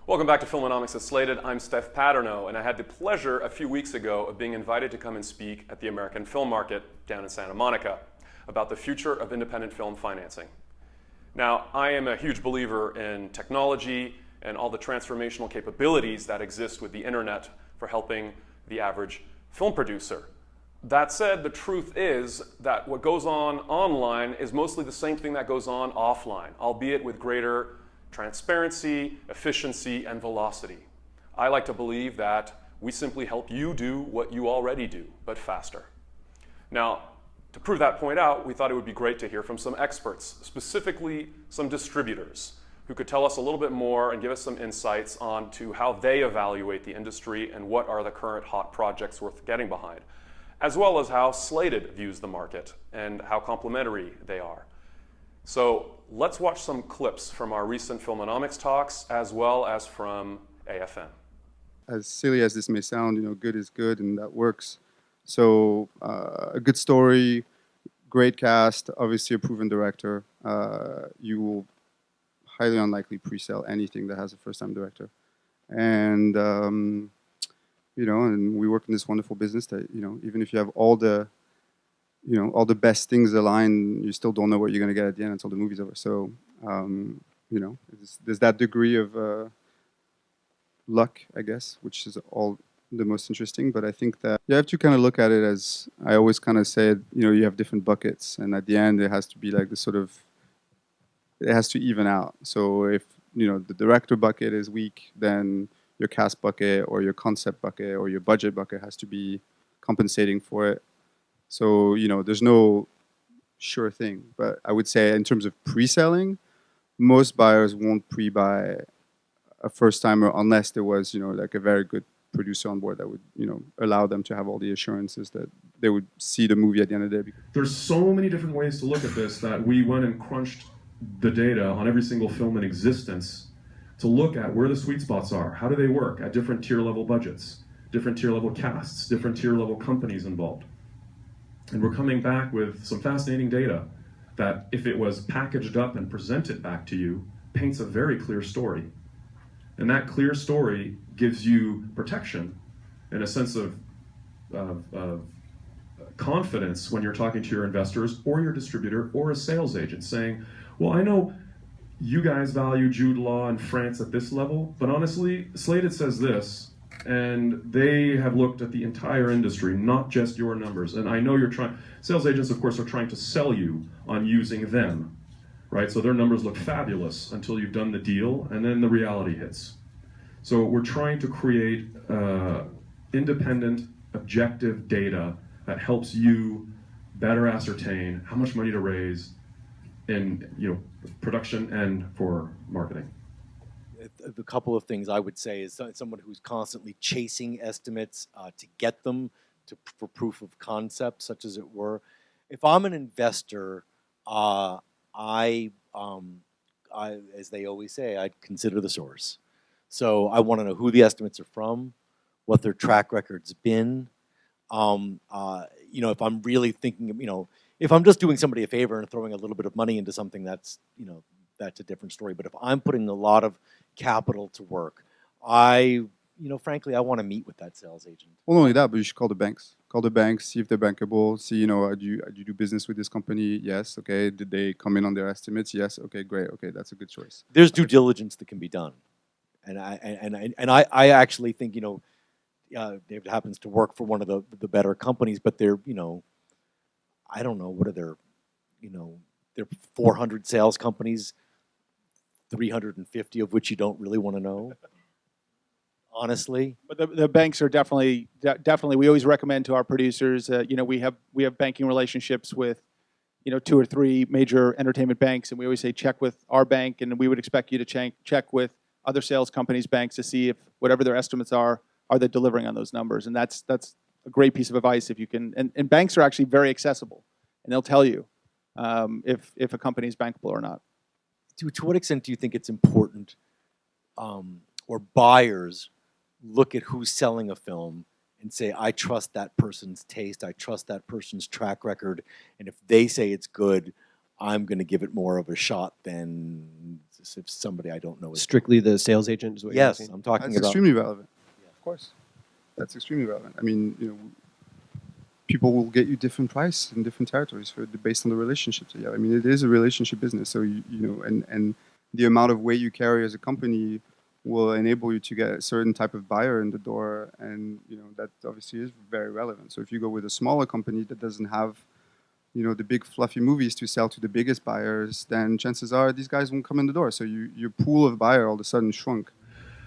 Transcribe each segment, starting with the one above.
Welcome back to Filmonomics at Slated. I'm Steph Paterno, and I had the pleasure a few weeks ago of being invited to come and speak at the American Film Market down in Santa Monica about the future of independent film financing. Now, I am a huge believer in technology and all the transformational capabilities that exist with the internet for helping the average film producer. That said, the truth is that what goes on online is mostly the same thing that goes on offline, albeit with greater transparency, efficiency, and velocity. I like to believe that we simply help you do what you already do, but faster. Now, to prove that point out, we thought it would be great to hear from some experts, specifically some distributors, who could tell us a little bit more and give us some insights on to how they evaluate the industry and what are the current hot projects worth getting behind, as well as how Slated views the market and how complementary they are. So let's watch some clips from our recent Filmonomics talks as well as from AFM. As silly as this may sound, good is good and that works. So a good story, great cast, obviously a proven director. You will highly unlikely pre-sell anything that has a first-time director. And, and we work in this wonderful business that, even if you have all the best things aligned, you still don't know what you're going to get at the end until the movie's over. So, there's that degree of luck, I guess, which is all the most interesting. But I think that you have to kind of look at it as, I always kind of say, you have different buckets. And at the end, it has to be like it has to even out. So if, the director bucket is weak, then your cast bucket or your concept bucket or your budget bucket has to be compensating for it. So, there's no sure thing. But I would say in terms of pre-selling, most buyers won't pre-buy a first-timer unless there was, like a very good producer on board that would, allow them to have all the assurances that they would see the movie at the end of the day. There's so many different ways to look at this that we went and crunched the data on every single film in existence to look at where the sweet spots are. How do they work at different tier level budgets, different tier level casts, different tier level companies involved. And we're coming back with some fascinating data that, if it was packaged up and presented back to you, paints a very clear story. And that clear story gives you protection and a sense of confidence when you're talking to your investors or your distributor or a sales agent saying, well, I know you guys value Jude Law in France at this level, but honestly, Slated says this, and they have looked at the entire industry, not just your numbers. And I know sales agents, of course, are trying to sell you on using them, right? So their numbers look fabulous until you've done the deal, and then the reality hits. So we're trying to create independent, objective data that helps you better ascertain how much money to raise in production and for marketing. The couple of things I would say is someone who's constantly chasing estimates to get them for proof of concept, such as it were. If I'm an investor, I, as they always say, I'd consider the source. So I want to know who the estimates are from, what their track record's been. If I'm really thinking, if I'm just doing somebody a favor and throwing a little bit of money into something, that's a different story. But if I'm putting a lot of capital to work, frankly, I want to meet with that sales agent. Well, not only that, but you should call the banks. Call the banks, see if they're bankable. See, do you do business with this company? Yes. Okay. Did they come in on their estimates? Yes. Okay. Great. Okay, that's a good choice. There's due diligence that can be done, and I actually think David happens to work for one of the better companies, but they're I don't know, what are their they're 400 sales companies, 350 of which you don't really want to know. Honestly, but the banks are definitely. We always recommend to our producers. We have banking relationships with, 2 or 3 major entertainment banks, and we always say check with our bank, and we would expect you to check with other sales companies' banks to see if whatever their estimates are they delivering on those numbers, and that's a great piece of advice if you can. And banks are actually very accessible, and they'll tell you if a company is bankable or not. To what extent do you think it's important, or buyers look at who's selling a film and say, I trust that person's taste, I trust that person's track record, and if they say it's good, I'm going to give it more of a shot than if somebody I don't know is. Strictly the sales agent is what you're Yes, asking? I'm talking That's about. extremely relevant. Of course, that's extremely relevant. I mean, people will get you different price in different territories based on the relationships that you have. I mean, it is a relationship business, so and the amount of weight you carry as a company will enable you to get a certain type of buyer in the door, and that obviously is very relevant. So if you go with a smaller company that doesn't have the big fluffy movies to sell to the biggest buyers, then chances are these guys won't come in the door. So your pool of buyer all of a sudden shrunk.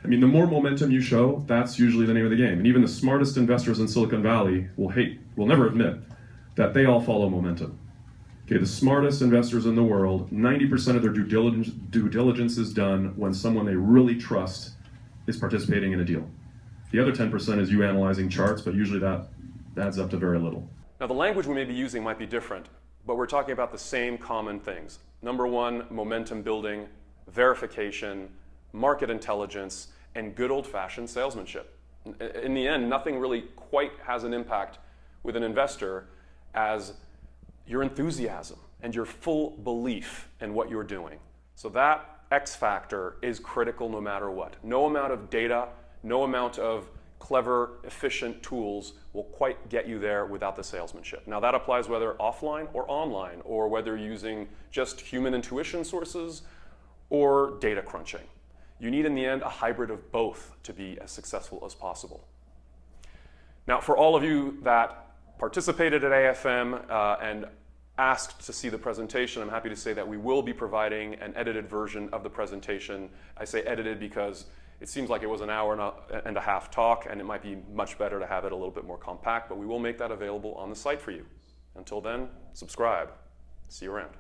I mean, the more momentum you show, that's usually the name of the game. And even the smartest investors in Silicon Valley will never admit that they all follow momentum. Okay, the smartest investors in the world, 90% of their due diligence is done when someone they really trust is participating in a deal. The other 10% is you analyzing charts, but usually that adds up to very little. Now, the language we may be using might be different, but we're talking about the same common things. Number one, momentum building, verification, market intelligence, and good old-fashioned salesmanship. In the end, nothing really quite has an impact with an investor as your enthusiasm and your full belief in what you're doing. So that X factor is critical no matter what. No amount of data, no amount of clever, efficient tools will quite get you there without the salesmanship. Now that applies whether offline or online, or whether using just human intuition sources or data crunching. You need in the end a hybrid of both to be as successful as possible. Now for all of you that participated at AFM and asked to see the presentation, I'm happy to say that we will be providing an edited version of the presentation. I say edited because it seems like it was an hour and a half talk, and it might be much better to have it a little bit more compact, but we will make that available on the site for you. Until then, subscribe. See you around.